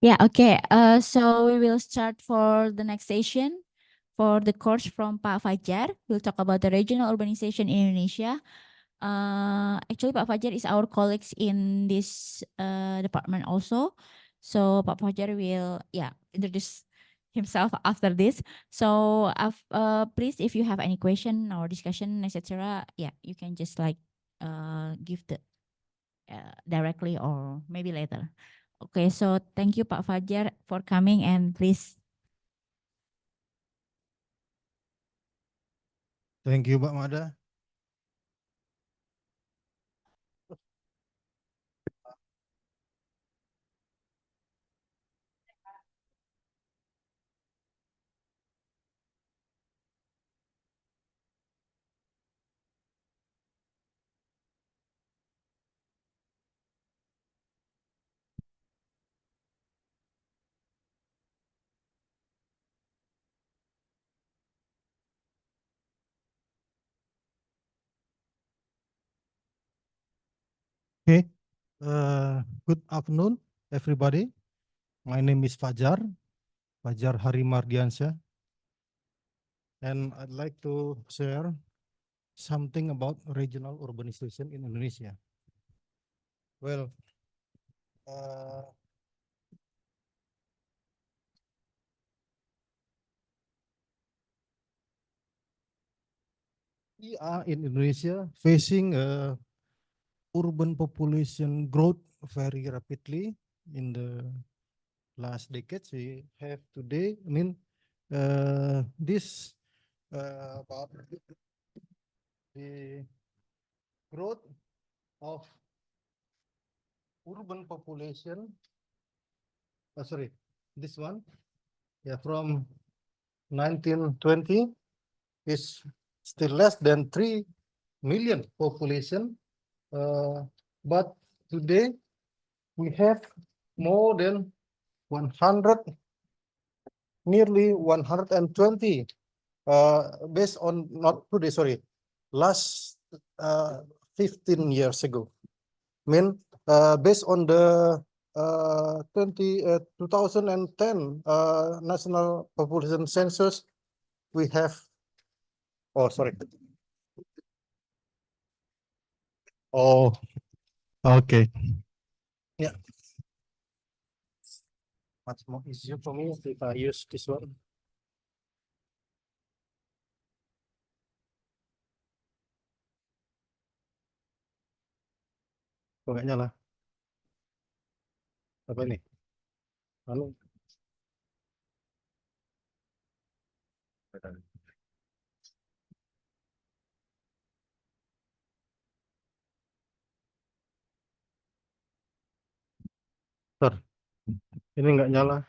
Yeah, okay. So we will start for the next session for the course from Pak Fajar. We'll talk about the regional urbanization in Indonesia. Actually, Pak Fajar is our colleagues in this department also. So Pak Fajar will, yeah, introduce himself after this. So please, if you have any question or discussion, etc., yeah, you can just like give the directly or maybe later. Okay, so thank you Pak Fajar for coming and please. Thank you, Mbak Mada. Okay, good afternoon, everybody. My name is Fajar Harimardiansyah, and I'd like to share something about regional urbanization in Indonesia. Well, we are in Indonesia facing urban population growth very rapidly in the last decades. We have today, this about the growth of urban population. Sorry, this one, yeah, from 1920 is still less than 3 million population, but today we have more than 100, nearly 120, based on, not today, sorry, last 15 years ago. Based on the 2010 national population census, we have, oh, sorry. Oh, okay. Yeah. Much more easier for me if I use this one. Kok nggak nyala? Apa ini? Lalu. Bentar. Ini nggak nyala.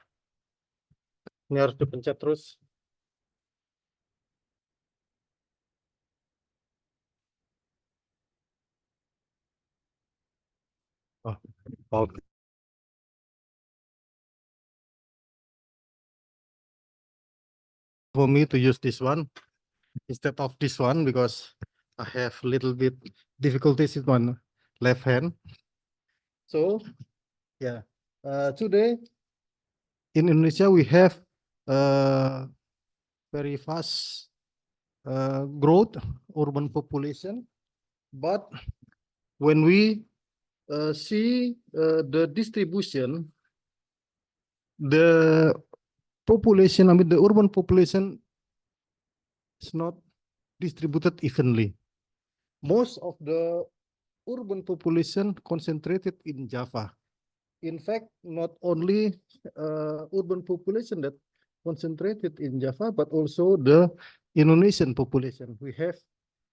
Ini harus dipencet terus. Oh, okay. For me to use this one instead of this one because I have a little bit difficulties with my left hand. So, yeah, today in Indonesia we have very fast growth urban population, but when we see the distribution, the population, the urban population is not distributed evenly. Most of the urban population concentrated in Java. In fact, not only urban population that concentrated in Java, but also the Indonesian population. We have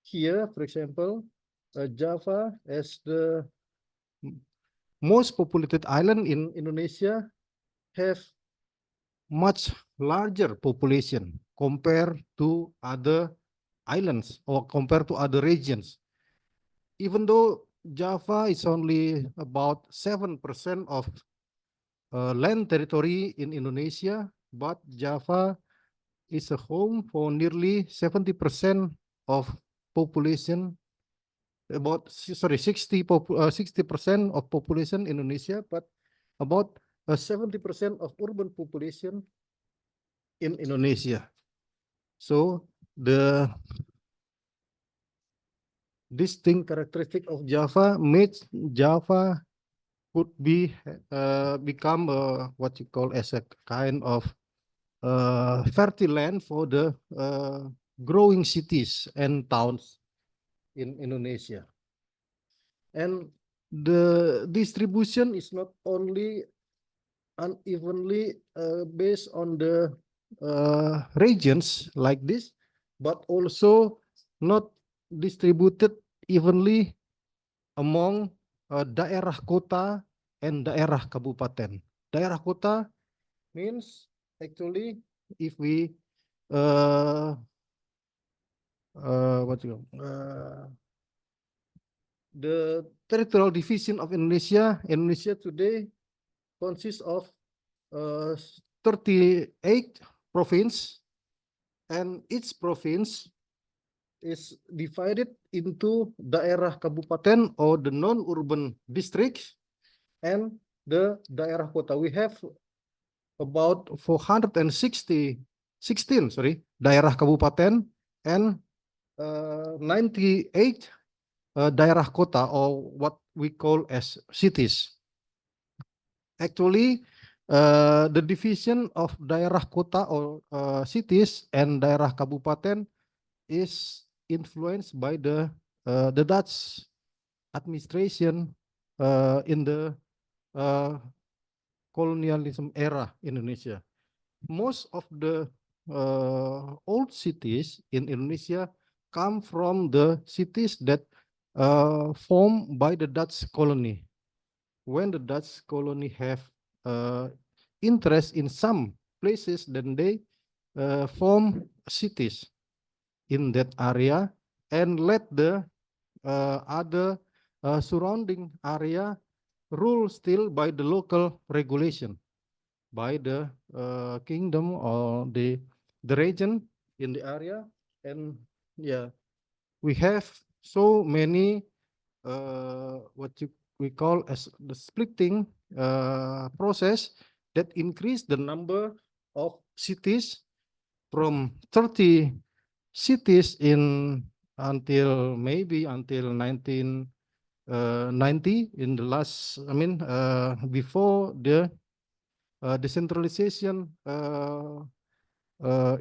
here, for example, Java as the most populated island in Indonesia have much larger population compared to other islands or compared to other regions. Even though Java is only about 7% of land territory in Indonesia, but Java is a home for nearly 70% of population, about 60% of population Indonesia, but about 70% of urban population in Indonesia. So the distinct characteristic of Java makes Java could be become what you call as a kind of fertile land for the growing cities and towns in Indonesia. And the distribution is not only unevenly based on the regions like this, but also not distributed evenly among daerah kota and daerah kabupaten. Daerah kota means actually if we what you the territorial division of Indonesia today consists of 38 province, and each province is divided into daerah kabupaten or the non-urban districts and the daerah kota. We have about 416 daerah kabupaten and 98 daerah kota, or what we call as cities. Actually, the division of daerah kota or cities and daerah kabupaten is influenced by the Dutch administration in the colonialism era in Indonesia. Most of the old cities in Indonesia come from the cities that formed by the Dutch colony. When the Dutch colony have interest in some places, then they form cities in that area and let the other surrounding area rule still by the local regulation, by the kingdom or the region in the area. And yeah, we have so many what we call as the splitting process that increase the number of cities from 30 cities in until 1990 in the last, before the decentralization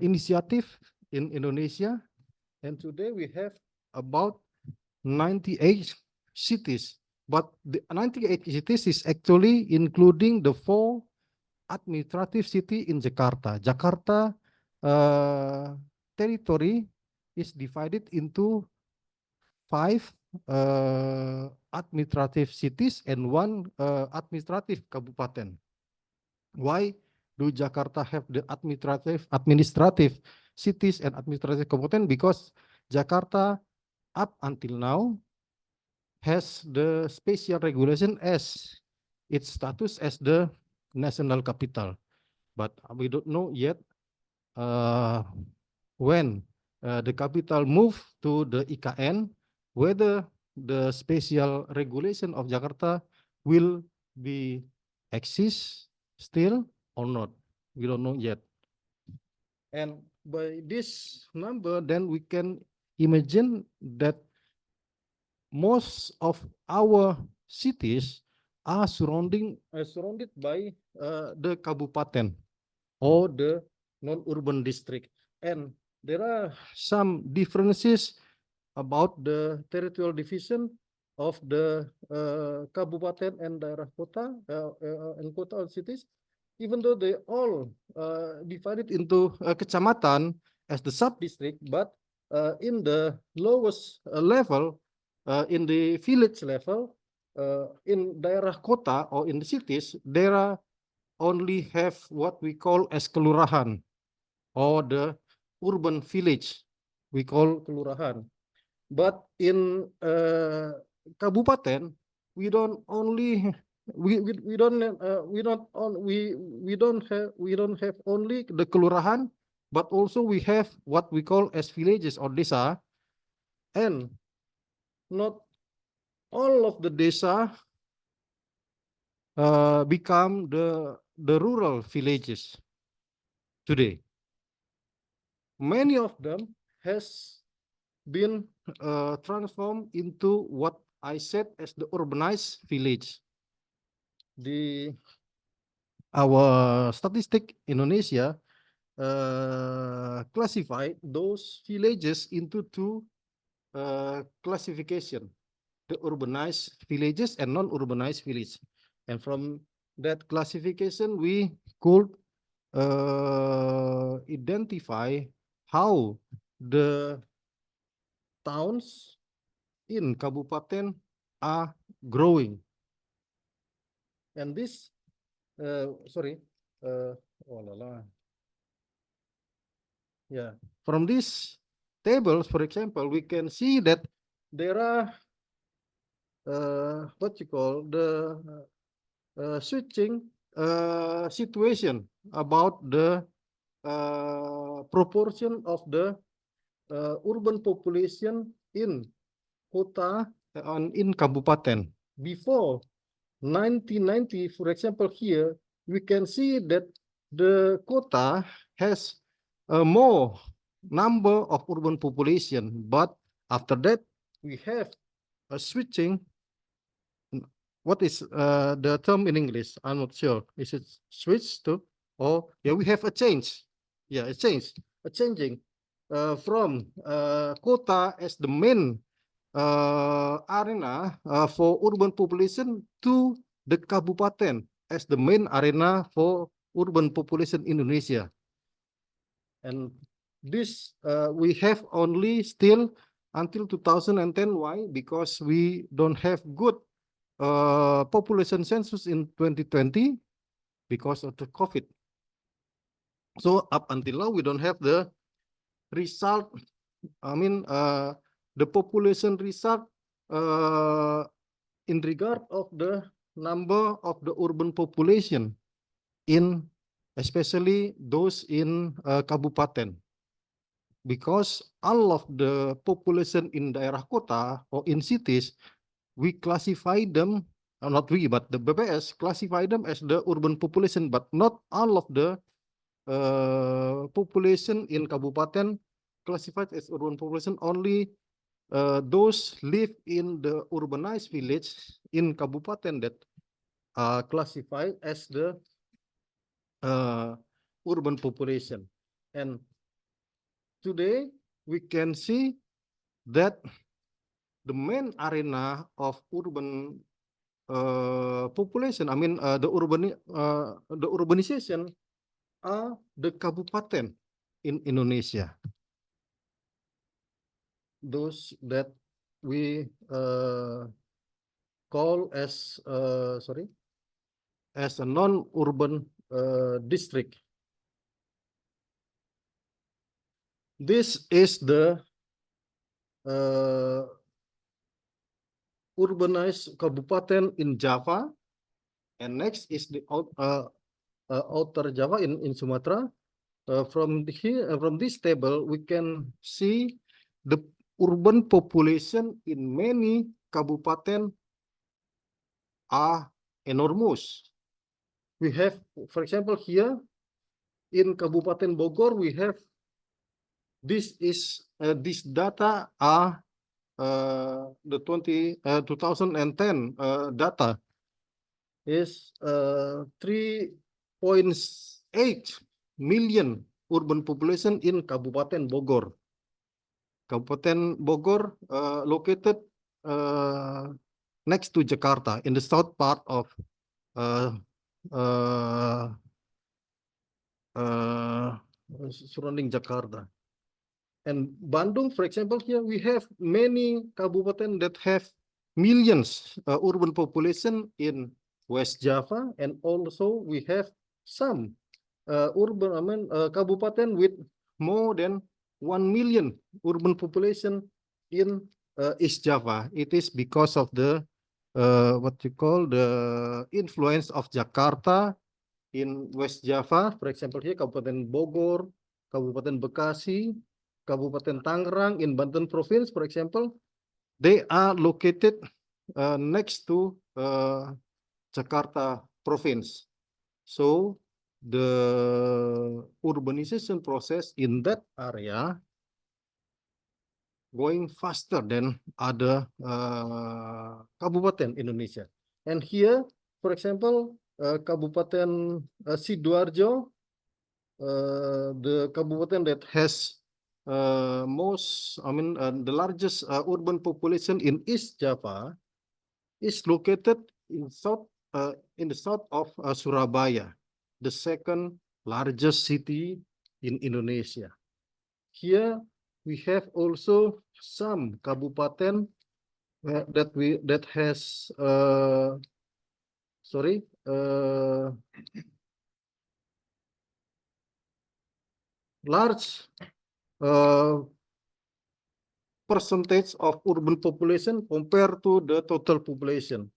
initiative in Indonesia. And today we have about 98 cities, but the 98 cities is actually including the 4 administrative city in Jakarta. Jakarta territory is divided into 5 administrative cities and 1 administrative kabupaten. Why do Jakarta have the administrative cities and administrative kabupaten? Because Jakarta up until now has the special regulation as its status as the national capital, but we don't know yet when the capital move to the IKN, whether the special regulation of Jakarta will be exist still or not. We don't know yet. And by this number, then we can imagine that most of our cities are surrounded by the kabupaten or the non-urban district. And there are some differences about the territorial division of the kabupaten and daerah kota and kota cities, even though they all divided into kecamatan as the sub-district, but in the lowest level, in the village level, in daerah kota or in the cities, there are only have what we call as kelurahan or the urban village. We call kelurahan. But in kabupaten, we don't only we don't we don't have only the kelurahan, but also we have what we call as villages or desa, and not all of the desa become the rural villages today. Many of them has been transformed into what I said as the urbanized village. Our statistic Indonesia classify those villages into two classification: the urbanized villages and non-urbanized village. And from that classification, we could identify how the towns in Kabupaten are growing. And this, sorry, oh la la. Yeah, from these tables, for example, we can see that there are what you call the switching situation about the proportion of the urban population in kota and in kabupaten. Before 1990, for example, here we can see that the kota has more number of urban population, but after that we have a switching. What is the term in English? I'm not sure. Is it switch to, or yeah, we have a change. Yeah, a change, a changing from kota as the main arena for urban population to the kabupaten as the main arena for urban population in Indonesia. And this we have only still until 2010. Why? Because we don't have good population census in 2020 because of the COVID. So up until now, we don't have the result. I mean, the population result in regard of the number of the urban population in, especially those in kabupaten. Because all of the population in daerah kota or in cities, we classify them, not we, but the BPS classify them as the urban population, but not all of the population in kabupaten classified as urban population. Only those live in the urbanized village in kabupaten that are classified as the urban population. And today we can see that the main arena of urban population, I mean the urbanization are the kabupaten in Indonesia. Those that we call as as a non-urban district. This is the urbanized kabupaten in Java, and next is the outer Java in Sumatra. From this table, we can see the urban population in many kabupaten are enormous. We have, for example, here in Kabupaten Bogor, we have this data are the 2010 data is 3.8 million urban population in Kabupaten Bogor. Kabupaten Bogor located next to Jakarta in the south part of surrounding Jakarta. And Bandung, for example, here we have many kabupaten that have millions urban population in West Java, and also we have some kabupaten with more than 1 million urban population in East Java. It is because of the what you call the influence of Jakarta in West Java. For example, here Kabupaten Bogor, Kabupaten Bekasi, Kabupaten Tangerang in Banten Province, for example, they are located next to Jakarta Province. So the urbanization process in that area going faster than other kabupaten Indonesia. And here, for example, Kabupaten Sidoarjo, the kabupaten that has the largest urban population in East Java, is located in the south of Surabaya, the second largest city in Indonesia. Here we have also some kabupaten that has large percentage of urban population compared to the total population.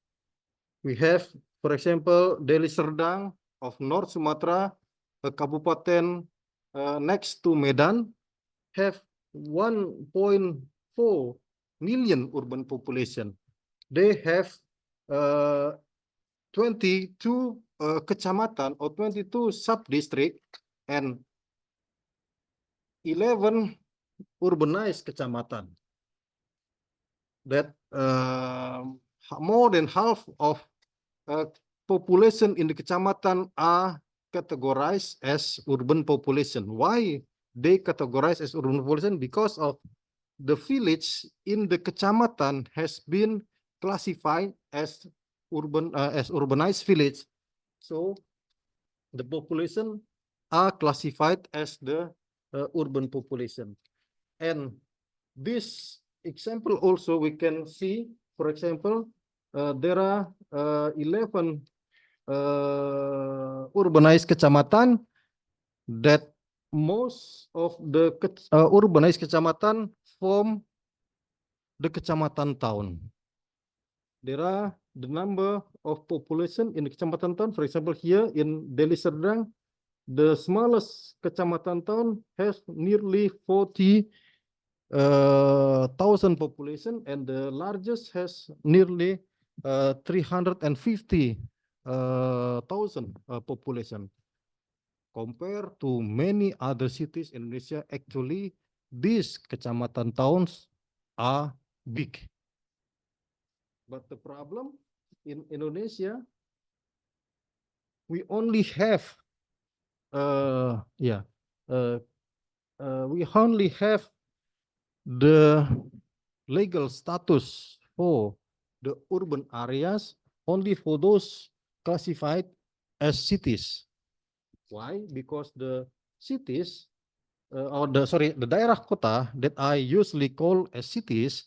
We have, for example, Deli Serdang of North Sumatra, a kabupaten next to Medan, have 1.4 million urban population. They have 22 kecamatan or 22 sub-district and 11 urbanized kecamatan. That more than half of population in the kecamatan are categorized as urban population. Why they categorize as urban population? Because of the village in the kecamatan has been classified as urbanized village. So the population are classified as the urban population. And this example also we can see, for example, there are 11 urbanized kecamatan that most of the urbanized kecamatan form the kecamatan town. There are the number of population in the kecamatan town. For example, here in Deli Serdang, the smallest kecamatan town has nearly 40,000 population, and the largest has nearly 350,000 population. Compared to many other cities in Indonesia, actually these kecamatan towns are big. But the problem in Indonesia, we only have the legal status for the urban areas only for those classified as cities. Why? Because the cities the daerah kota that I usually call as cities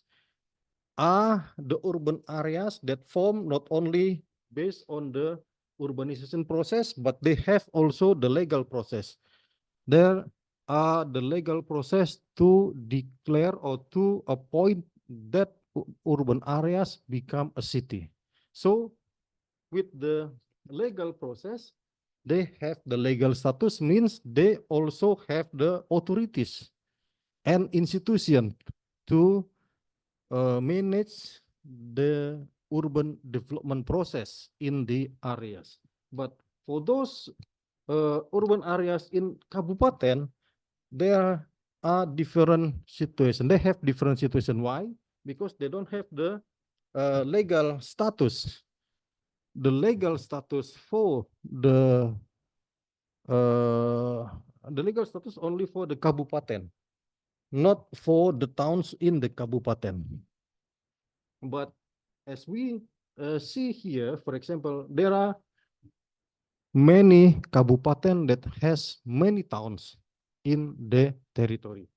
are the urban areas that form not only based on the urbanization process, but they have also the legal process. There are the legal process to declare or to appoint that urban areas become a city. So with the legal process, they have the legal status, means they also have the authorities and institution to manage the urban development process in the areas. But for those urban areas in kabupaten, there are different situations. They have different situation. Why? Because they don't have the legal status. The legal status for the legal status only for the kabupaten, not for the towns in the kabupaten. But as we see here, for example, there are many kabupaten that has many towns in the territory.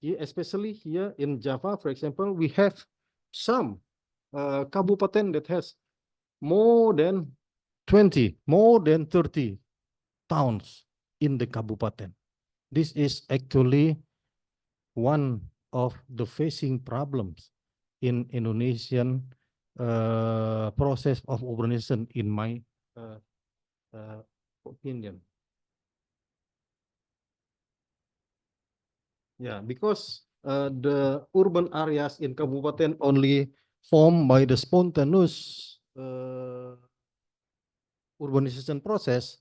especially here in Java, for example, we have some kabupaten that has more than 20, more than 30 towns in the kabupaten. This is actually one of the facing problems in Indonesian process of urbanization, in my opinion. Yeah, because the urban areas in kabupaten only formed by the spontaneous urbanization process,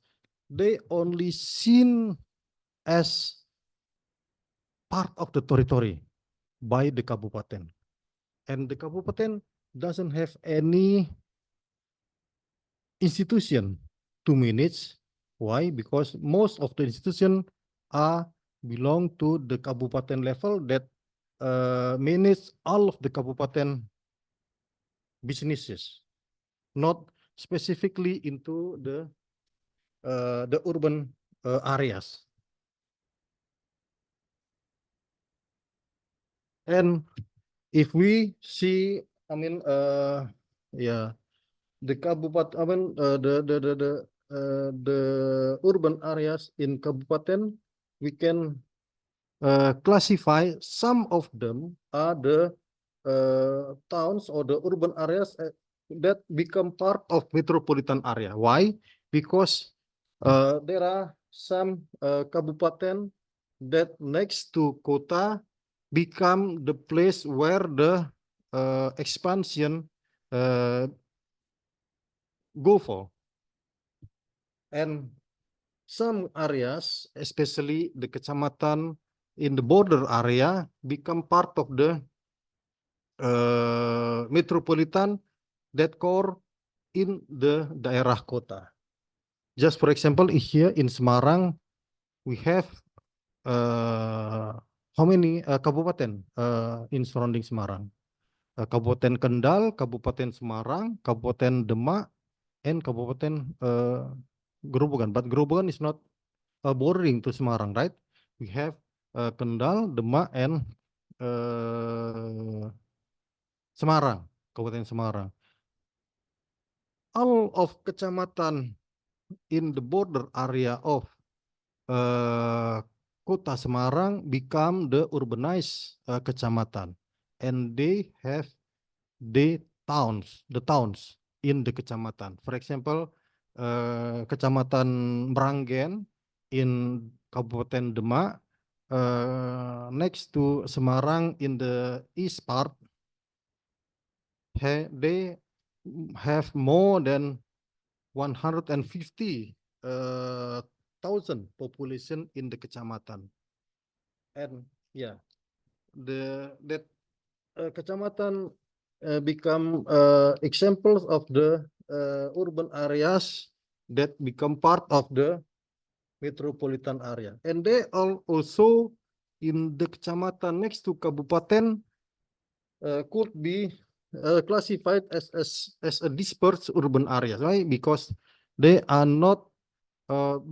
they only seen as part of the territory by the kabupaten. And the kabupaten doesn't have any institution to manage. Why? Because most of the institution are belong to the kabupaten level that manage all of the kabupaten businesses, not specifically into the urban areas. And if we see, I mean, yeah, the kabupaten, I mean, the urban areas in kabupaten, we can classify some of them are the towns or the urban areas that become part of metropolitan area. Why? Because there are some kabupaten that next to kota become the place where the expansion go for. And some areas, especially the kecamatan in the border area, become part of the metropolitan that core in the daerah kota. Just for example, here in Semarang, we have how many kabupaten in surrounding Semarang? Kabupaten Kendal, Kabupaten Semarang, Kabupaten Demak, and Kabupaten Gerobogan. But Gerobogan is not bordering to Semarang, right? We have Kendal, Demak, and Semarang, Kabupaten Semarang. All of kecamatan in the border area of Kota Semarang become the urbanized kecamatan, and they have the towns in the kecamatan. For example, Kecamatan Meranggen in Kabupaten Demak, next to Semarang in the east part, they have more than 150,000 population in the kecamatan. And yeah, that kecamatan become examples of the urban areas that become part of the metropolitan area. And they are also in the kecamatan next to kabupaten could be classified as a dispersed urban area, right? Because they are not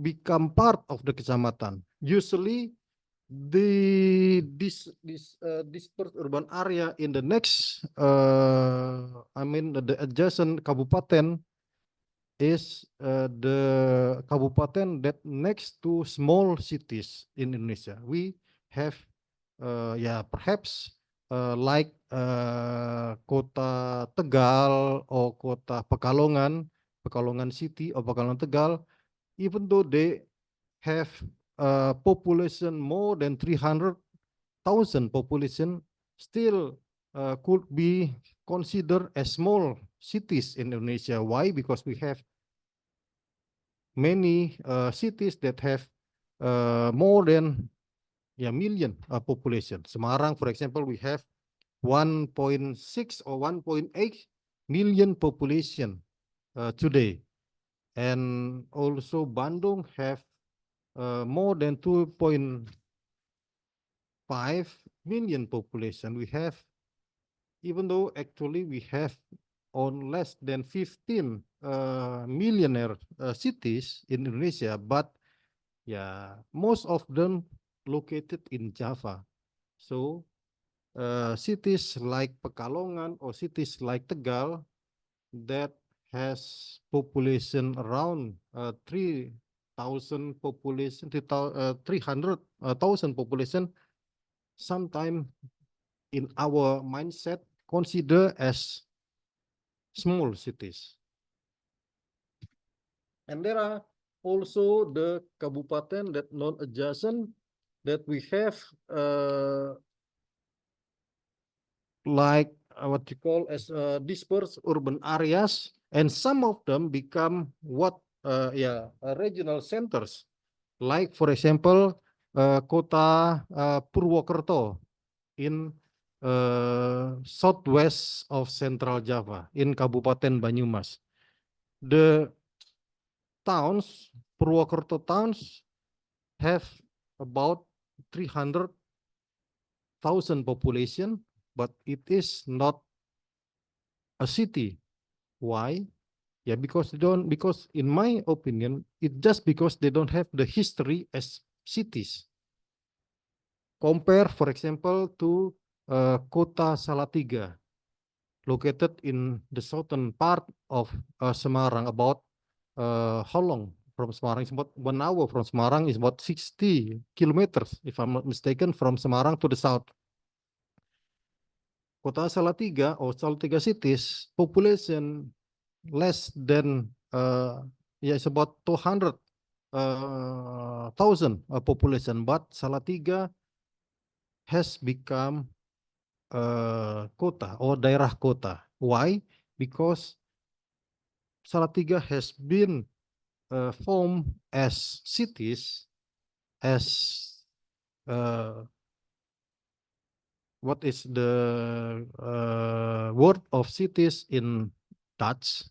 become part of the kecamatan. Usually, this dispersed urban area in the next, I mean, the adjacent kabupaten is the kabupaten that next to small cities in Indonesia. We have, yeah, perhaps like Kota Tegal or Kota Pekalongan, Pekalongan City or Pekalongan Tegal, even though they have population more than 300,000 population, still could be considered as small cities in Indonesia. Why? Because we have many cities that have more than million population. Semarang, for example, we have 1.6 or 1.8 million population today. And also Bandung have more than 2.5 million population. We have, even though actually we have on less than 15 millionaire cities in Indonesia, but yeah, most of them located in Java. So cities like Pekalongan or cities like Tegal that has population around 3,000 population, 300,000 population, sometime in our mindset consider as small cities. And there are also the kabupaten that non-adjacent that we have like what you call as dispersed urban areas, and some of them become what regional centers. Like for example, Kota Purwokerto in southwest of Central Java in Kabupaten Banyumas. The towns, Purwokerto towns, have about 300,000 population, but it is not a city. Why? Yeah, because in my opinion, it just because they don't have the history as cities. Compare, for example, to Kota Salatiga, located in the southern part of Semarang, about how long from Semarang? It's about 1 hour from Semarang, is about 60 kilometers, if I'm not mistaken, from Semarang to the south. Kota Salatiga or Salatiga cities, population less than it's about 200,000 population, but Salatiga has become kota or daerah kota. Why? Because Salatiga has been formed as cities, as what is the word of cities in Dutch?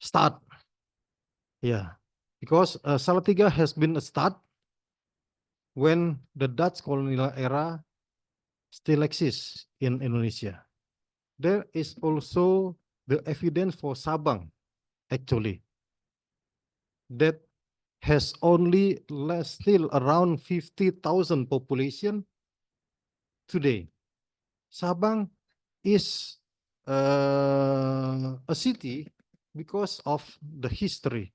Stad. Yeah, because Salatiga has been a stad when the Dutch colonial era still exists in Indonesia. There is also the evidence for Sabang, actually, that has only still around 50,000 population today. Sabang is a city because of the history.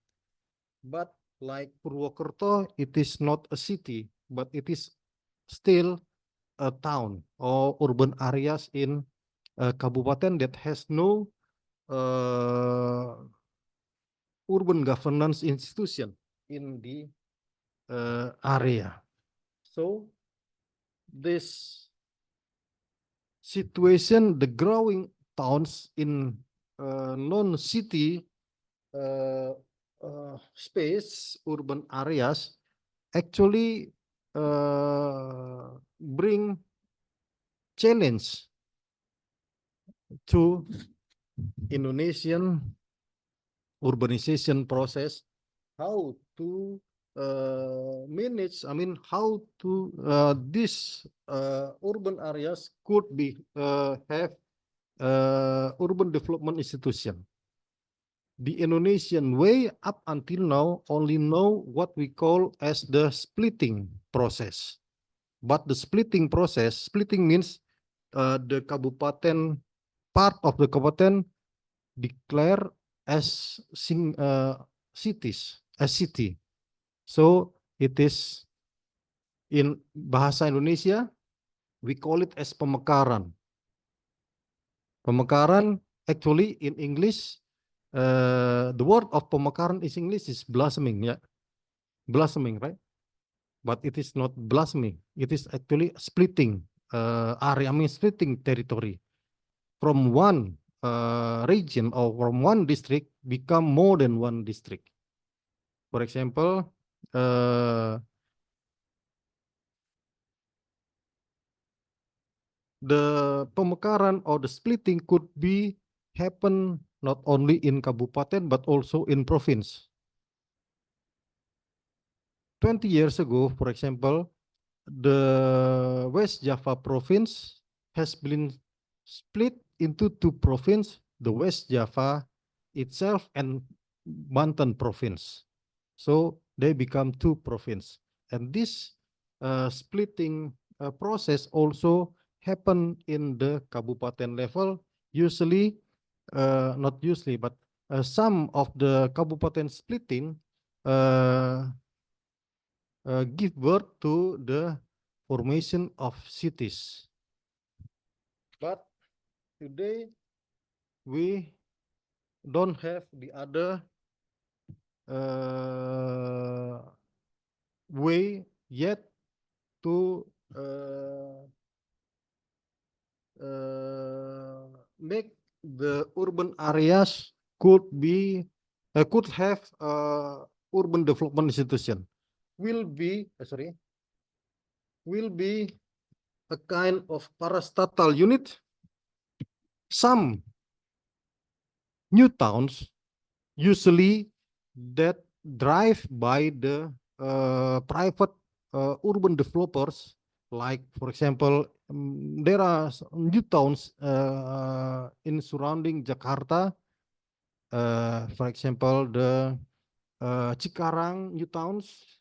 But like Purwokerto, it is not a city, but it is still a town or urban areas in kabupaten that has no urban governance institution in the area. So this situation, the growing towns in non-city space, urban areas, actually bring challenge to Indonesian urbanization process, how to manage, how to these urban areas could be have urban development institution. The Indonesian way up until now only know what we call as the splitting process. But the splitting process, splitting means the kabupaten, part of the kabupaten declare as cities, as city. So it is in bahasa Indonesia, we call it as pemekaran. Pemekaran, actually in English, the word of pemekaran is English is blossoming, yeah, blossoming, right? But it is not blossoming. It is actually splitting area, splitting territory from one region or from one district become more than one district. For example, the pemekaran or the splitting could be happen not only in kabupaten but also in province. 20 years ago, for example, the West Java province has been split into two provinces, the West Java itself and Banten province. So they become two provinces. And this splitting process also happen in the kabupaten level. Usually, not usually, but some of the kabupaten splitting give birth to the formation of cities. But today we don't have the other way yet to make the urban areas could have urban development institution will be a kind of parastatal unit. Some new towns usually that drive by the private urban developers, like for example, there are new towns in surrounding Jakarta, for example, the Cikarang new towns,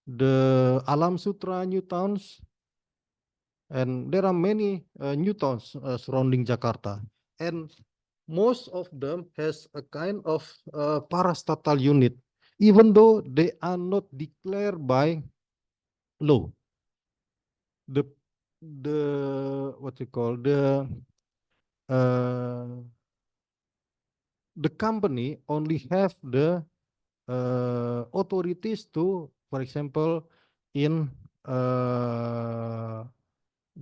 the Alam Sutra new towns, and there are many new towns surrounding Jakarta, and most of them has a kind of parastatal unit, even though they are not declared by law. The what you call the company only have the authorities to, for example, in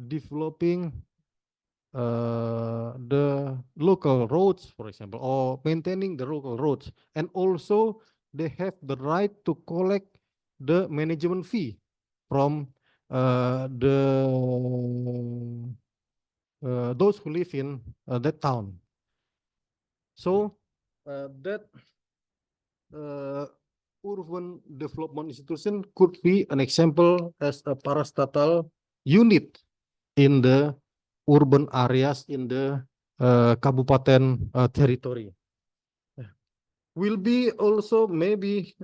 developing the local roads, for example, or maintaining the local roads. And also they have the right to collect the management fee from those who live in that town. So that urban development institution could be an example as a parastatal unit in the urban areas in the kabupaten territory. Will be also maybe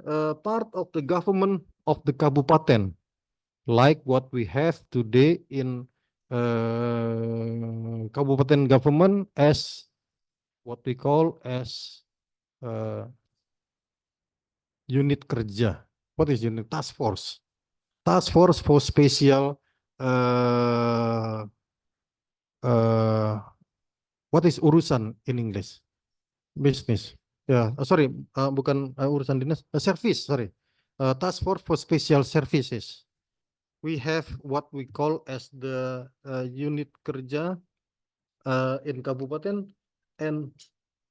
part of the government of the kabupaten, like what we have today in kabupaten government as what we call as unit kerja. What is unit? Task force. Task force for special what is urusan in English? Business. Ya, sorry, bukan urusan dinas, service, sorry. Task force for special services. We have what we call as the unit kerja in kabupaten, and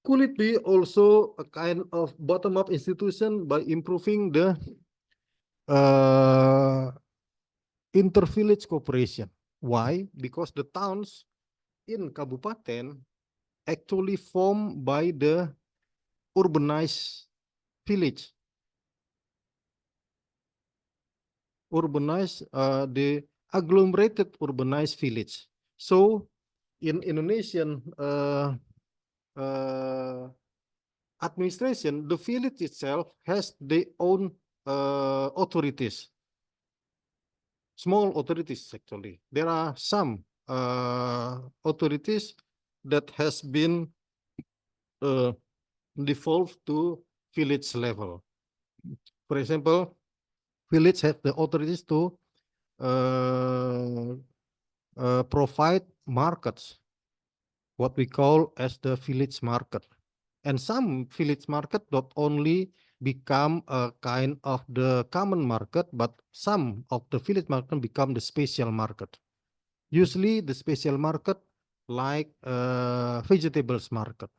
could it be also a kind of bottom-up institution by improving the inter-village cooperation? Why? Because the towns in kabupaten actually formed by the urbanized village. The agglomerated urbanized village. So in Indonesian administration, the village itself has their own authorities, small authorities actually. There are some authorities that has been devolved to village level. For example, village have the authorities to provide markets, what we call as the village market. And some village market not only become a kind of the common market, but some of the village market become the special market. Usually the special market like vegetables market.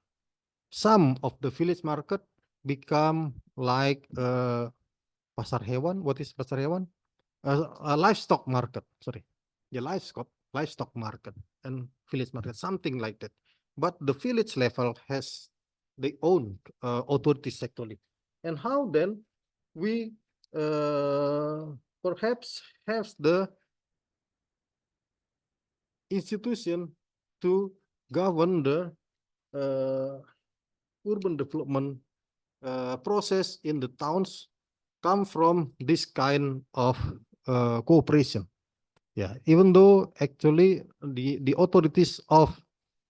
Some of the village market become like pasar hewan. What is pasar hewan? A livestock market. Sorry, the livestock market and village market, something like that. But the village level has their own authorities actually. And how then we perhaps have the institution to govern the urban development process in the towns come from this kind of cooperation. Yeah, even though actually the authorities of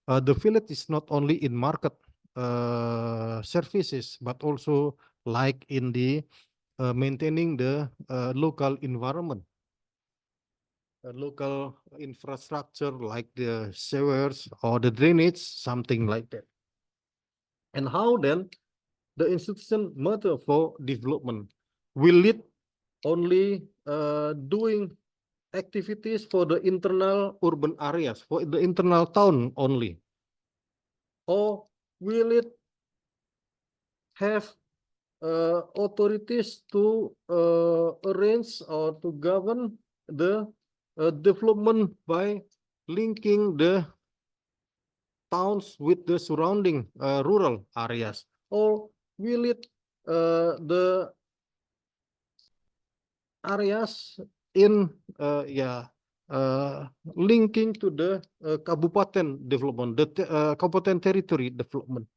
the village is not only in market services, but also like in the maintaining the local environment, local infrastructure like the sewers or the drainage, something like that. And how then the institution matter for development? Will it only doing activities for the internal urban areas, for the internal town only? Or will it have authorities to arrange or to govern the development by linking the towns with the surrounding rural areas? Or will it the areas in linking to the kabupaten development, the kabupaten territory development,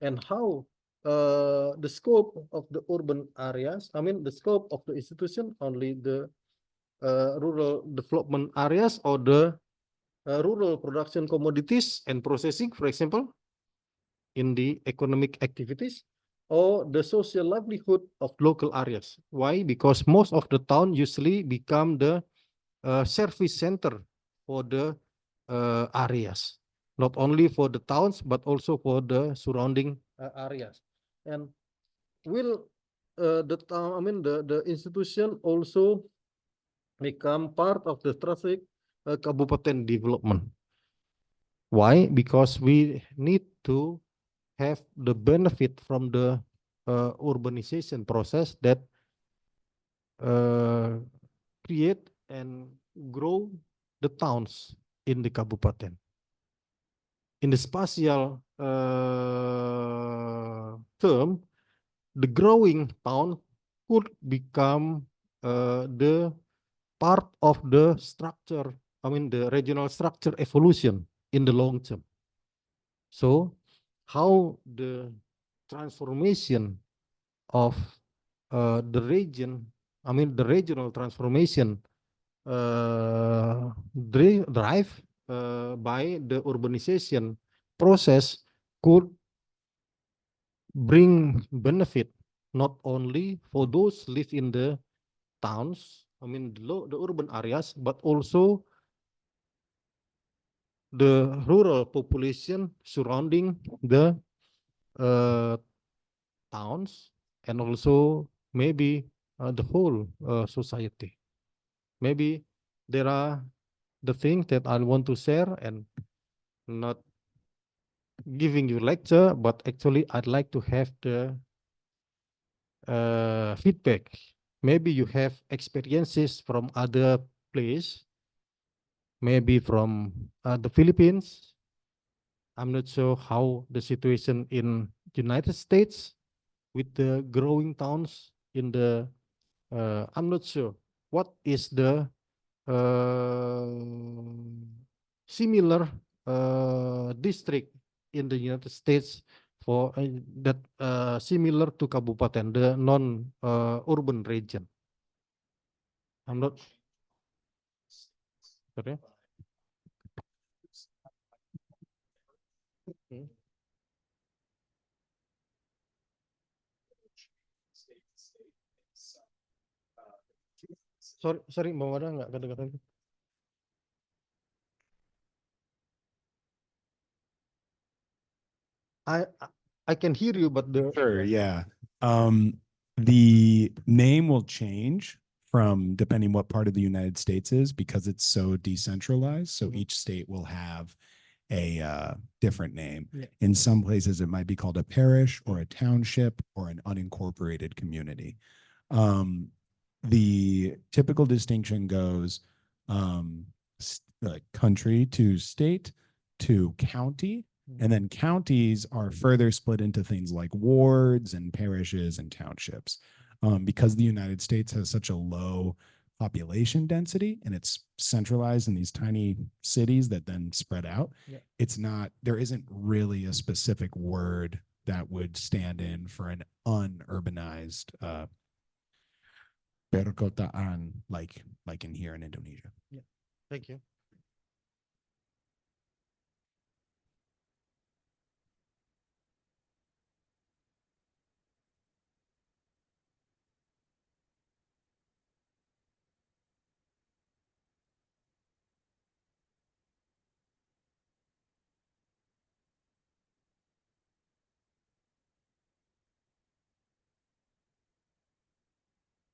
and how the scope of the urban areas, I mean the scope of the institution, only the rural development areas or the rural production commodities and processing, for example, in the economic activities, or the social livelihood of local areas. Why? Because most of the town usually become the service center for the areas, not only for the towns, but also for the surrounding areas. And will the town, I mean the institution also become part of the strategic kabupaten development. Why? Because we need to have the benefit from the urbanization process that create and grow the towns in the kabupaten. In the spatial term, the growing town could become the part of the structure, I mean the regional structure evolution in the long term. So how the transformation of the region, I mean the regional transformation drive by the urbanization process could bring benefit not only for those live in the towns, I mean the urban areas, but also the rural population surrounding the towns, and also maybe the whole society. Maybe there are the things that I want to share and not giving you lecture, but actually I'd like to have the feedback. Maybe you have experiences from other place, maybe from the Philippines. I'm not sure how the situation in United States with the growing towns in the, I'm not sure what is the similar district in the United States for that similar to kabupaten, the non urban region. I'm not sorry. Sorry, Bang Wada nggak kedengeran. I I can hear you, but the Sure, yeah. The name will change from depending what part of the United States is because it's so decentralized. So Mhm. each state will have a different name. Yeah. In some places, it might be called a parish or a township or an unincorporated community. The typical distinction goes like country to state to county, and then counties are further split into things like wards and parishes and townships. Because the United States has such a low population density and it's centralized in these tiny cities that then spread out, Yeah. it's not, there isn't really a specific word that would stand in for an unurbanized perkotaan, like in here in Indonesia. Thank you.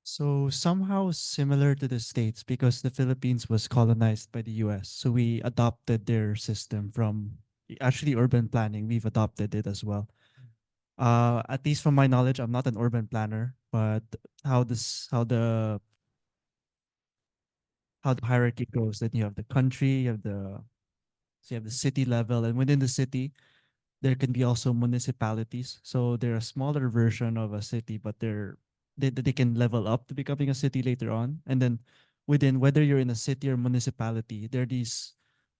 So somehow similar to the States because the Philippines was colonized by the US. So we adopted their system from actually urban planning. We've adopted it as well. At least from my knowledge, I'm not an urban planner, but how the hierarchy goes, then you have the country, you have the city level, and within the city, there can be also municipalities. So they're a smaller version of a city, but they can level up to becoming a city later on. And then within whether you're in a city or municipality, there are these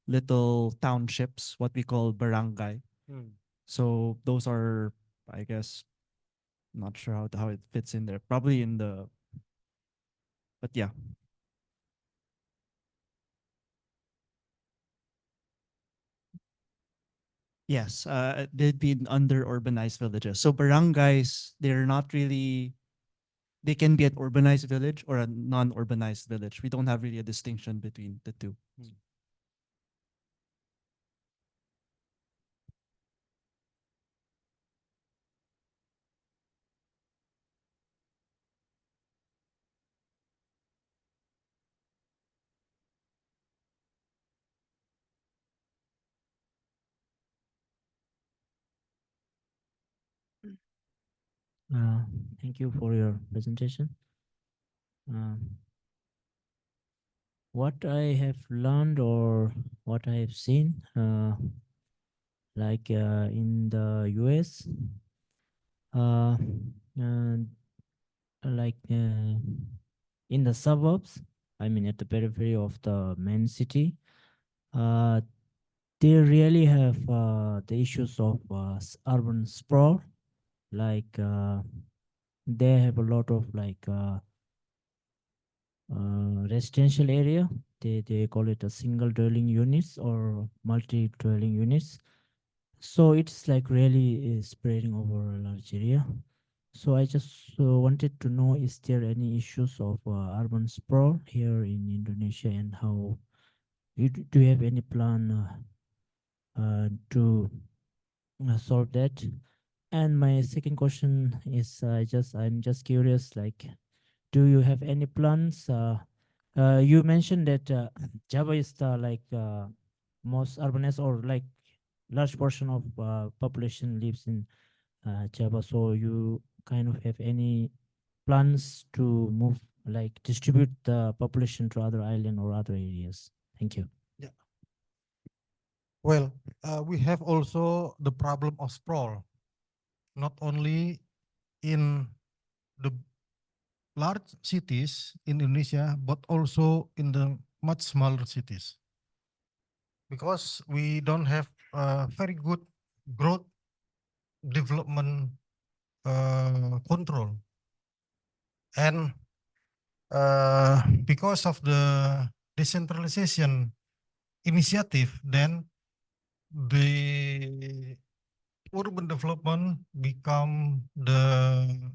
little townships, what we call barangay. So those are, I guess, not sure how it fits in there. Probably in the, but yeah. Yes, they'd be under urbanized villages. So barangays, they're not really, they can be an urbanized village or a non-urbanized village. We don't have really a distinction between the two. Uh, Thank you for your presentation. What I have learned or what I have seen, in the US, uh, and in the suburbs, I mean at the periphery of the main city, they really have the issues of urban sprawl. They have a lot of residential area. They call it a single dwelling units or multi dwelling units. So it's like really spreading over a large area. So I just wanted to know, is there any issues of urban sprawl here in Indonesia, and how do you have any plan to solve that? And my second question is, I'm just curious, do you have any plans? You mentioned that Java is the most urbanized, or large portion of population lives in Java. So you kind of have any plans to move, distribute the population to other island or other areas? Thank you. Well, we have also the problem of sprawl, not only in the large cities in Indonesia, but also in the much smaller cities. Because we don't have very good growth development control. And because of the decentralization initiative, then the urban development become the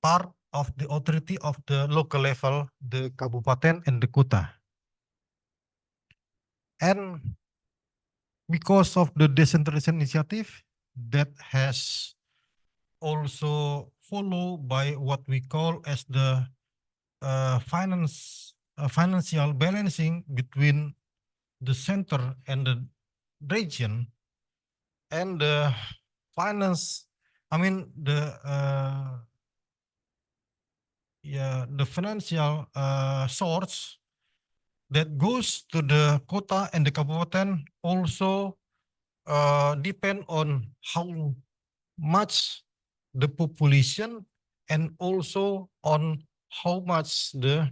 part of the authority of the local level, the kabupaten and the kota. And because of the decentralization initiative that has also followed by what we call as the financial balancing between the center and the region, and the finance, I mean the financial source that goes to the kota and the kabupaten also depend on how much the population and also on how much the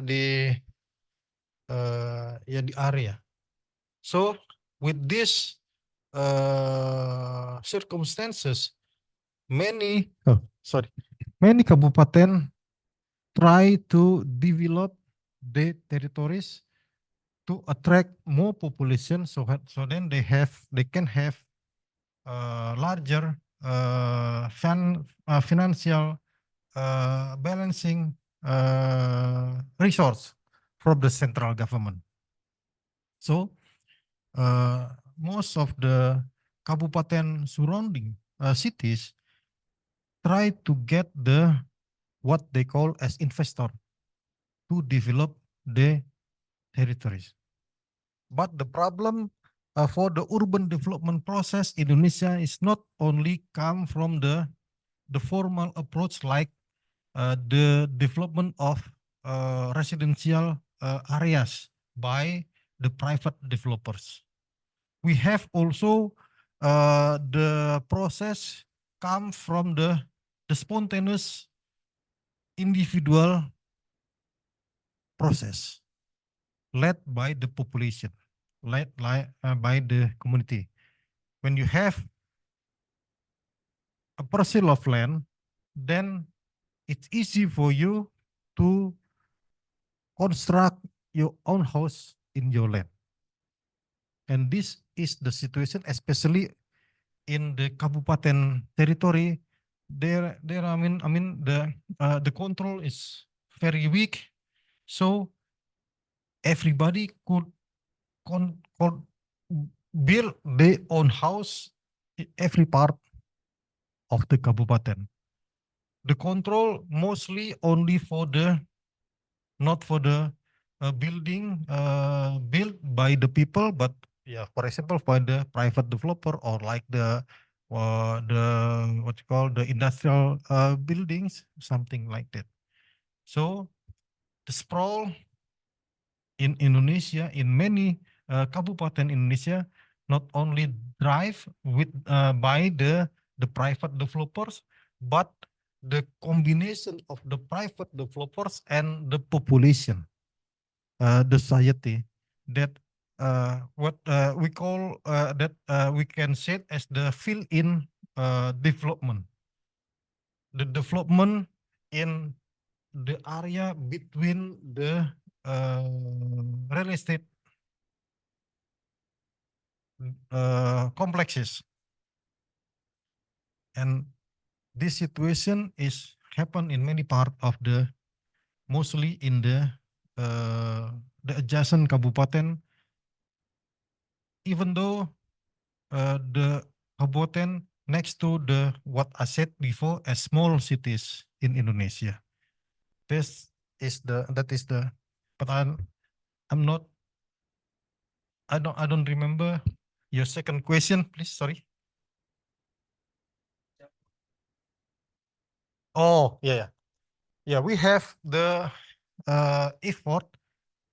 the area. So with these circumstances, many many kabupaten try to develop the territories to attract more population, so then they can have larger financial balancing resource from the central government. So most of the kabupaten surrounding cities try to get the what they call as investor to develop the territories. But the problem for the urban development process in Indonesia is not only come from the formal approach like the development of residential areas by the private developers. We have also the process come from the spontaneous individual process led by the population, led by the community. When you have a parcel of land, then it's easy for you to construct your own house in your land. And this is the situation, especially in the kabupaten territory. There, I mean, the control is very weak, so everybody could build their own house in every part of the kabupaten. The control mostly only for the, not for the building built by the people, but yeah, for example, by the private developer or like the what you call the industrial buildings, something like that. So the sprawl in Indonesia, in many kabupaten Indonesia, not only drive with by the private developers, but the combination of the private developers and the population, the society, that what we call that we can say it as the fill-in development. The development in the area between the real estate complexes. And this situation is happen in many part of the, mostly in the adjacent kabupaten, even though the kabupaten next to the what I said before as small cities in Indonesia. That is the, but I'm not, I don't remember your second question, please. Sorry. Oh, yeah. We have the effort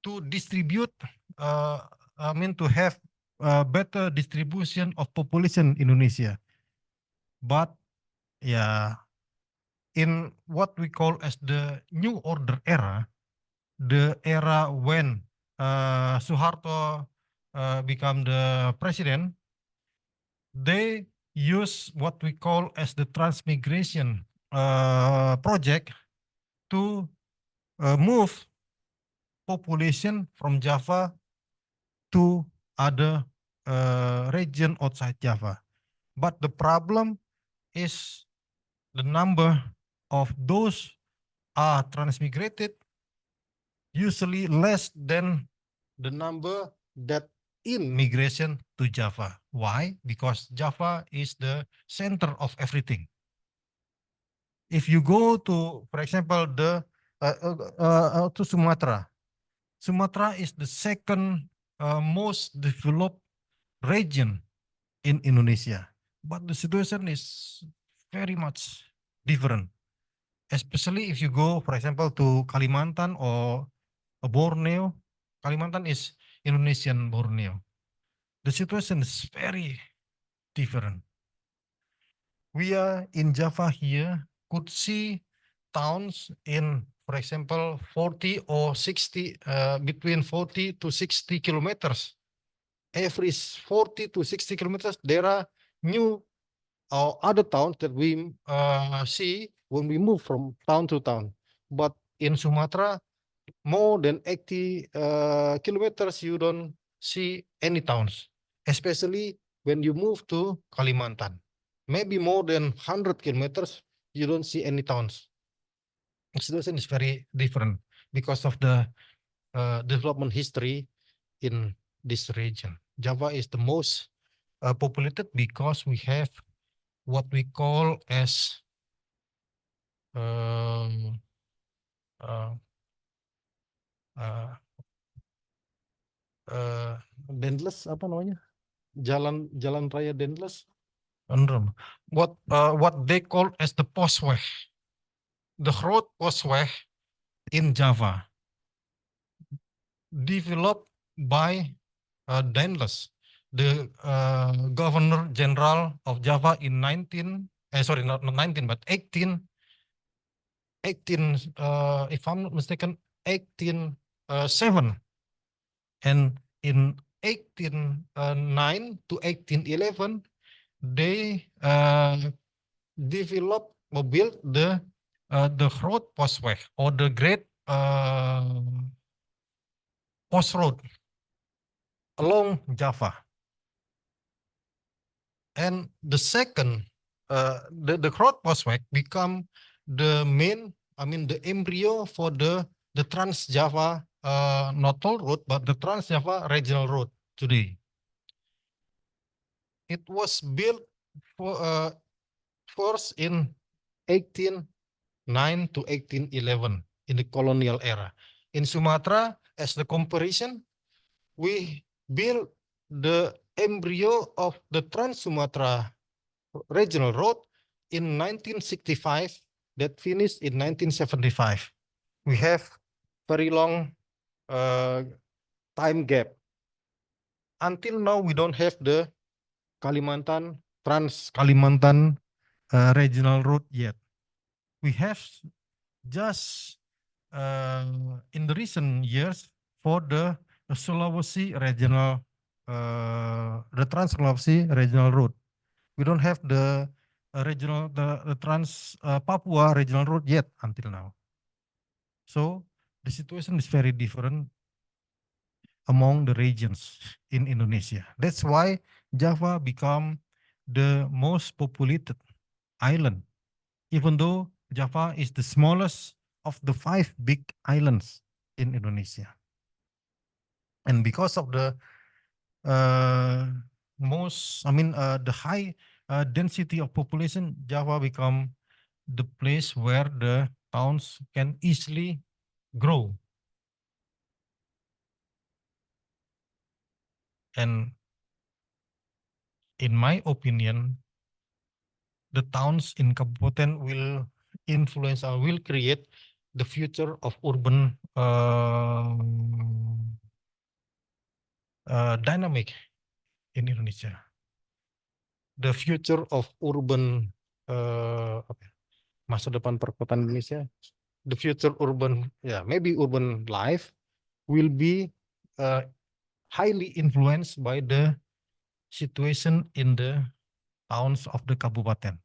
to distribute, to have better distribution of population in Indonesia. But yeah, in what we call as the new order era, the era when Suharto become the president, they use what we call as the transmigration project to move population from Java to other region outside Java. But the problem is the number of those are transmigrated usually less than the number that in migration to Java. Why? Because Java is the center of everything. If you go to, for example, the to Sumatra, Sumatra is the second most developed region in Indonesia, but the situation is very much different. Especially if you go, for example, to Kalimantan or Borneo. Kalimantan is Indonesian Borneo. The situation is very different. We are in Java here, could see towns in, for example, 40 or 60, between 40 to 60 kilometers. Every 40 to 60 kilometers, there are new or other towns that we see when we move from town to town. But in Sumatra, more than 80 kilometers, you don't see any towns, especially when you move to Kalimantan. Maybe more than 100 kilometers, you don't see any towns. The situation is very different because of the development history in this region. Java is the most populated because we have what we call as um, uh, uh, Dendles, apa namanya? Jalan raya Dendles. What they call as the postweg. The road postweg in Java developed by Dendles, the Governor General of Java in 19, sorry, not 19, but 18, if I'm not mistaken, 1807. And in 1809 to 1811, they developed or built the road postweg or the great post road along Java. And the second, the road postweg become the main, the embryo for the Trans Java, not toll road, but the Trans Java regional road today. It was built for first in 1809 to 1811 in the colonial era. In Sumatra, as the comparison, we built the embryo of the Trans Sumatra regional road in 1965 that finished in 1975. We have very long time gap. Until now, we don't have the Kalimantan, Trans Kalimantan regional road yet. We have just in the recent years for the Sulawesi regional, the Trans Sulawesi regional road. We don't have the regional, the Trans Papua regional road yet until now. So the situation is very different among the regions in Indonesia. That's why Java become the most populated island, even though Java is the smallest of the 5 big islands in Indonesia. And because of the the high density of population, Java become the place where the towns can easily grow. And in my opinion, the towns in Kabupaten will influence or will create the future of urban dynamic in Indonesia. The future of urban masa depan perkotaan Indonesia, the future urban, maybe urban life will be highly influenced by the situation in the towns of the Kabupaten,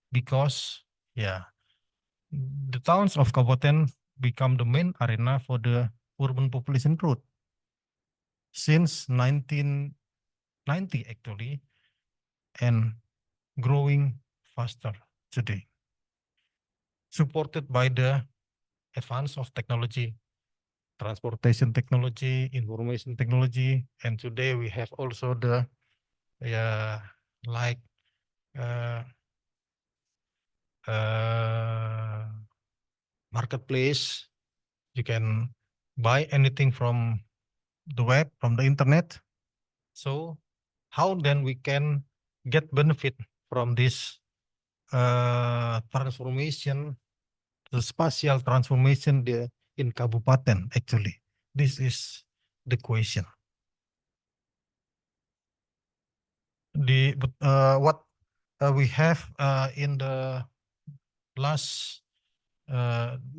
because the towns of Kabupaten become the main arena for the urban population growth since 1990 actually, and growing faster today, supported by the advance of technology, transportation technology, information technology, and today we have also the marketplace. You can buy anything from the web, from the internet. So how then we can get benefit from this transformation, the spatial transformation in Kabupaten actually? This is the question. What we have in the last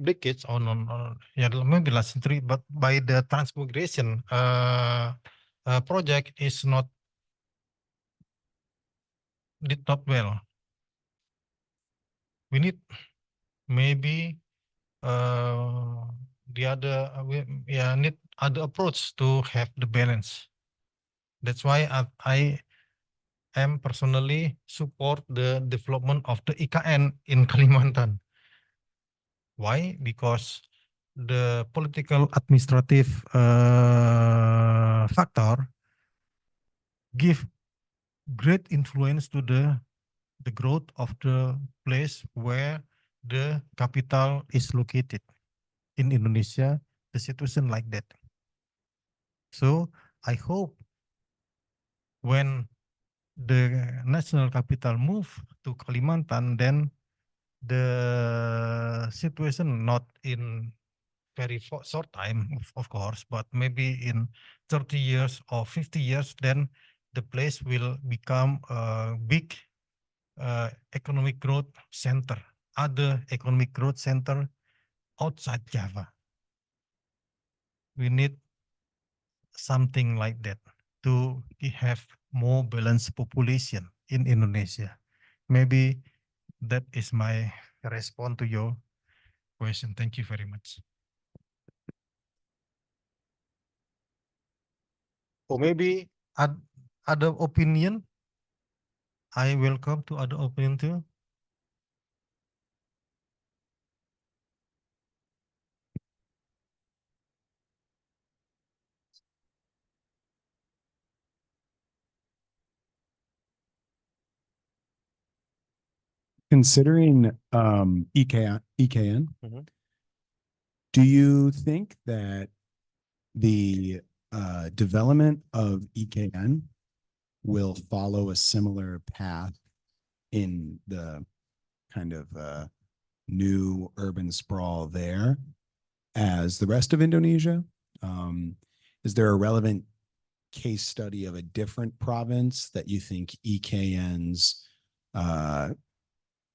decades maybe last century, but by the transmigration project did not well. we need maybe the other need other approach to have the balance. That's why I am personally support the development of the IKN in Kalimantan. Why? Because the political administrative factor give great influence to the growth of the place where the capital is located. In Indonesia, the situation like that. So I hope when the national capital move to Kalimantan, then the situation not in very short time, of course, but maybe in 30 years or 50 years, then the place will become a big economic growth center, other economic growth center outside Java. We need something like that to have more balanced population in Indonesia. Maybe that is my response to your question. Thank you very much. Or maybe other opinion. I welcome to other opinion too. Considering EKN, Mhm. do you think that the development of EKN will follow a similar path in the kind of new urban sprawl there as the rest of Indonesia? Is there a relevant case study of a different province that you think EKN's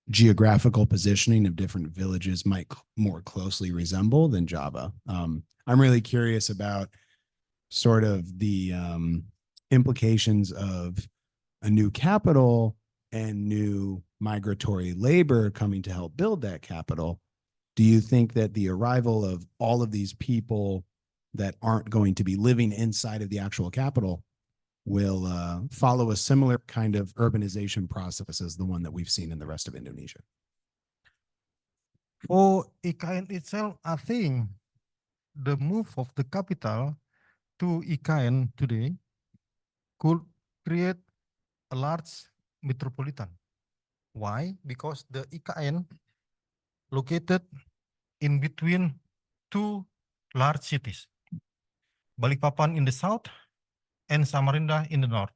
geographical positioning of different villages might more closely resemble than Java? I'm really curious about sort of the implications of a new capital and new migratory labor coming to help build that capital. Do you think that the arrival of all of these people that aren't going to be living inside of the actual capital will follow a similar kind of urbanization process as the one that we've seen in the rest of Indonesia? For IKN itself, I think the move of the capital to IKN today could create a large metropolitan. Why? Because the IKN located in between two large cities, Balikpapan in the south and Samarinda in the north.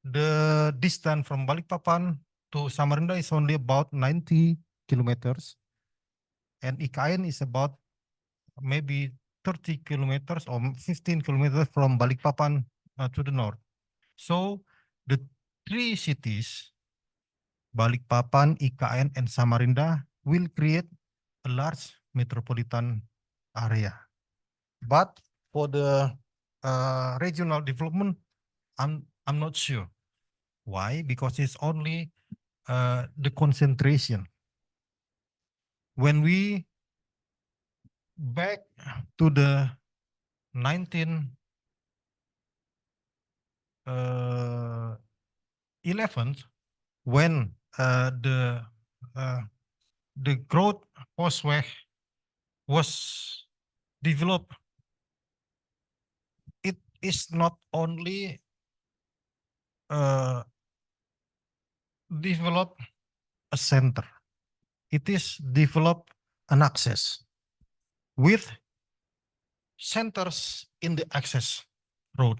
The distance from Balikpapan to Samarinda is only about 90 kilometers, and IKN is about maybe 30 kilometers or 15 kilometers from Balikpapan to the north. So the three cities, Balikpapan, IKN, and Samarinda, will create a large metropolitan area. But for the regional development, I'm not sure. Why? Because it's only the concentration. When we back to the 1911, when the growth postway was developed, it is not only develop a center, it is develop an access with centers in the access road.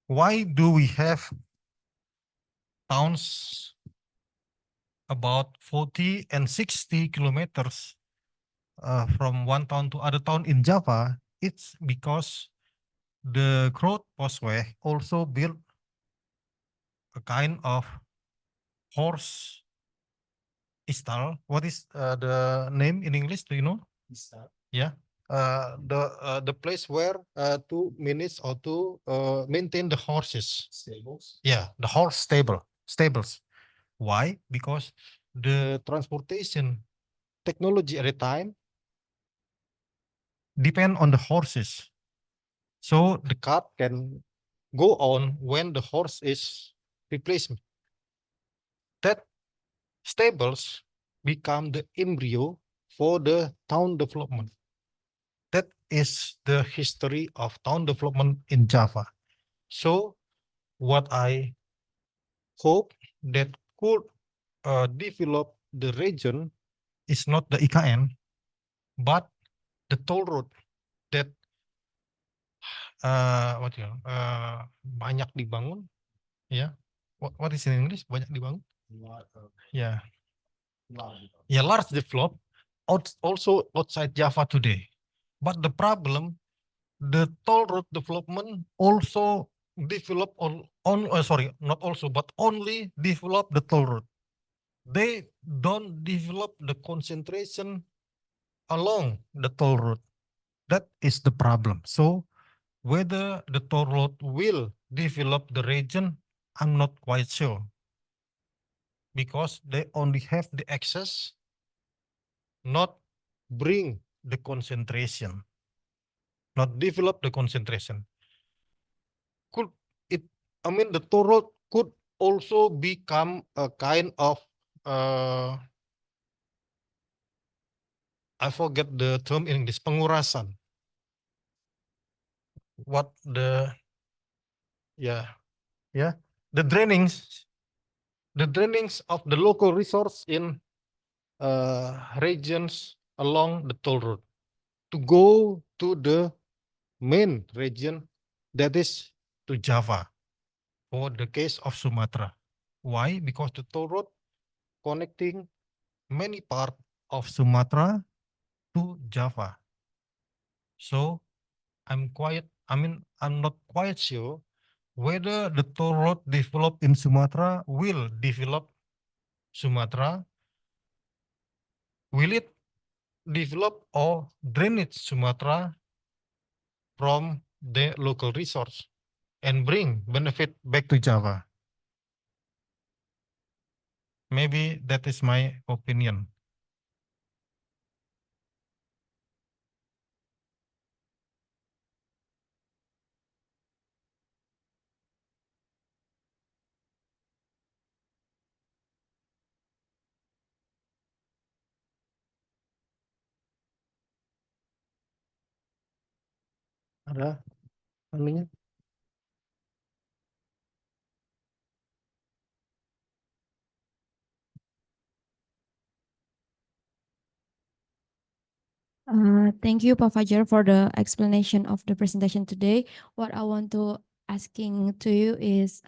Why do we have towns about 40 and 60 kilometers from one town to other town in Java? It's because the growth postway also built a kind of horse stall. What is the name in English? Do you know? Yeah. The place where to manage or to maintain the horses. Stables. Yeah, the horse stables. Why? Because the transportation technology at the time depend on the horses. So the cart can go on when the horse is replaced. That stables become the embryo for the town development. That is the history of town development in Java. So what I hope that could develop the region is not the IKN, but the toll road that banyak dibangun, ya. What is in English? Banyak dibangun. Yeah. Yeah, large develop also outside Java today. But the problem, the toll road development also develop not also, but only develop the toll road. They don't develop the concentration along the toll road. That is the problem. So whether the toll road will develop the region, I'm not quite sure. Because they only have the access, not bring the concentration, not develop the concentration. Could it, I mean, the toll road could also become a kind of, I forget the term in English, pengurasan. What the, yeah, the drainings of the local resource in regions along the toll road to go to the main region, that is to Java, for the case of Sumatra. Why? Because the toll road connecting many parts of Sumatra to Java. So I'm not quite sure whether the toll road developed in Sumatra will develop Sumatra. Will it develop or drainage Sumatra from the local resource and bring benefit back to Java? Maybe that is my opinion. Ada anunya? Thank you, Pak Fajar, for the explanation of the presentation today. What I want to asking to you is,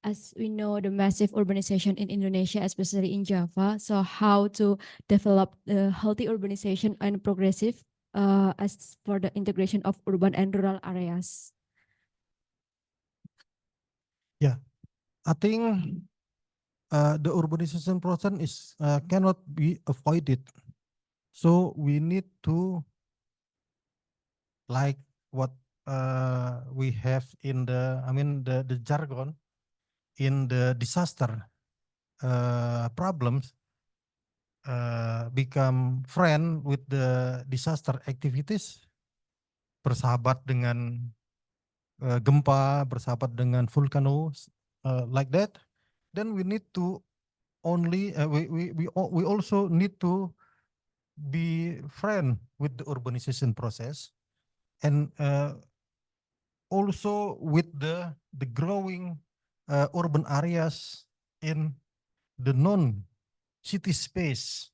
as we know, the massive urbanization in Indonesia, especially in Java. So how to develop the healthy urbanization and progressive as for the integration of urban and rural areas? I think the urbanization process is cannot be avoided. So we need to, like what we have in the, the jargon in the disaster problems, become friend with the disaster activities, bersahabat dengan gempa, bersahabat dengan volcanoes, like that. Then we need to only we also need to be friend with the urbanization process, and also with the growing urban areas in the non-city space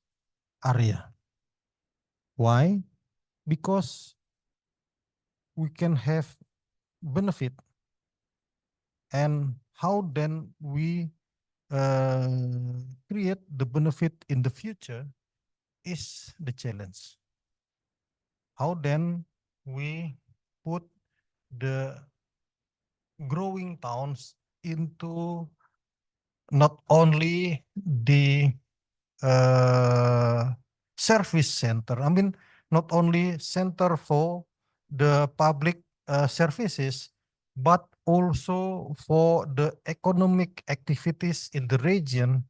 area. Why? Because we can have benefit, and how then we create the benefit in the future is the challenge. How then we put the growing towns into not only the service center, not only center for the public services, but also for the economic activities in the region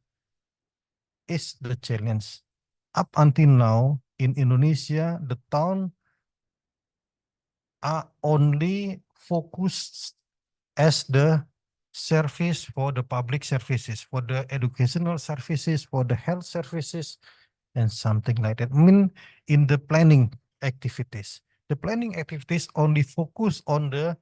is the challenge. Up until now, in Indonesia, the town are only focused as the service for the public services, for the educational services, for the health services, and something like that. I mean, in the planning activities, the planning activities only focus on the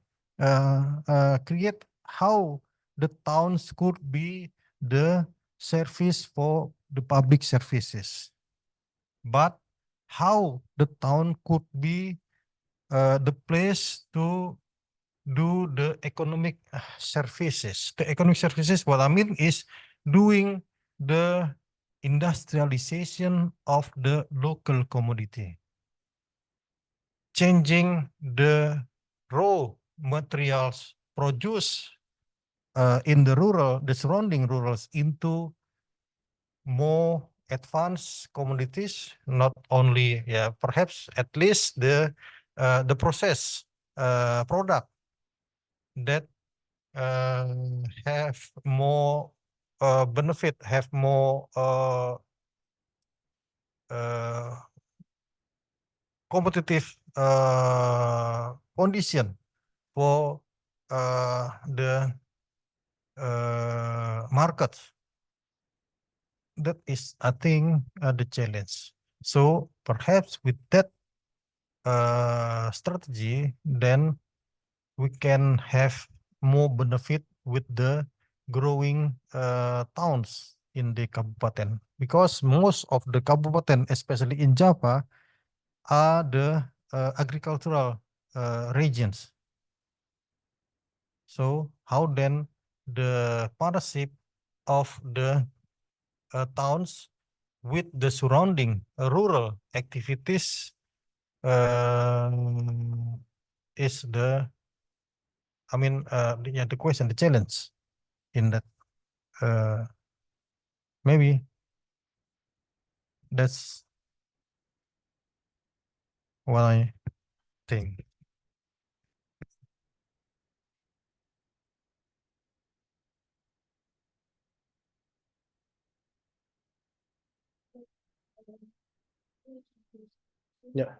create how the towns could be the service for the public services, but how the town could be the place to do the economic services. The economic services, what I mean is doing the industrialization of the local commodity, changing the raw materials produced in the rural, the surrounding rurals into more advanced commodities, not only, yeah, perhaps at least the process product that have more benefit, have more competitive condition for the market. That is, I think, the challenge. So perhaps with that strategy, then we can have more benefit with the growing towns in the kabupaten, because most of the kabupaten, especially in Java, are the agricultural regions. So how then the partnership of the towns with the surrounding rural activities is the, I mean, the question, the challenge in that. Maybe that's what I think. Yeah.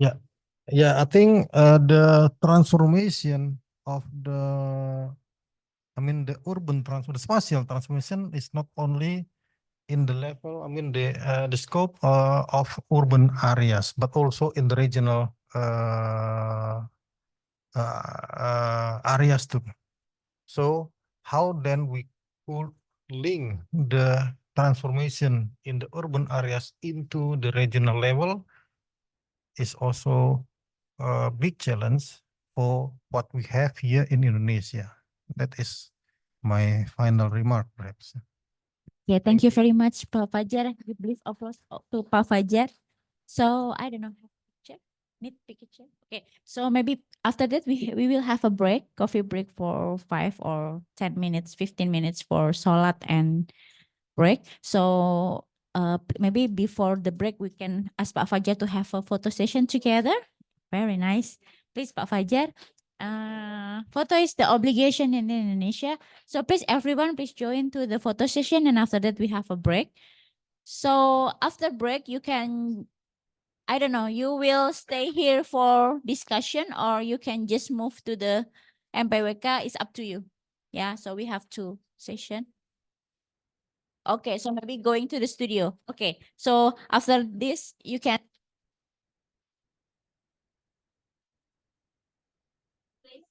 Yeah, yeah. I think the transformation of the, I mean, the urban transformation, the spatial transformation is not only in the level, I mean, the scope of urban areas, but also in the regional areas too. So how then we could link the transformation in the urban areas into the regional level is also a big challenge for what we have here in Indonesia. That is my final remark, perhaps. Okay, thank you very much, Pak Fajar. We please applause to Pak Fajar. So I don't know, need picture. Okay, so maybe after that we will have a break, coffee break for 5 or 10 minutes, 15 minutes for salat and break. So maybe before the break we can ask Pak Fajar to have a photo session together. Very nice. Please, Pak Fajar. Photo is the obligation in Indonesia. So please, everyone, please join to the photo session, and after that we have a break. So after break, you can, I don't know, you will stay here for discussion or you can just move to the MPWK. It's up to you. Yeah, so we have 2 sessions. Okay, so maybe going to the studio. Okay, so after this, you can. Please,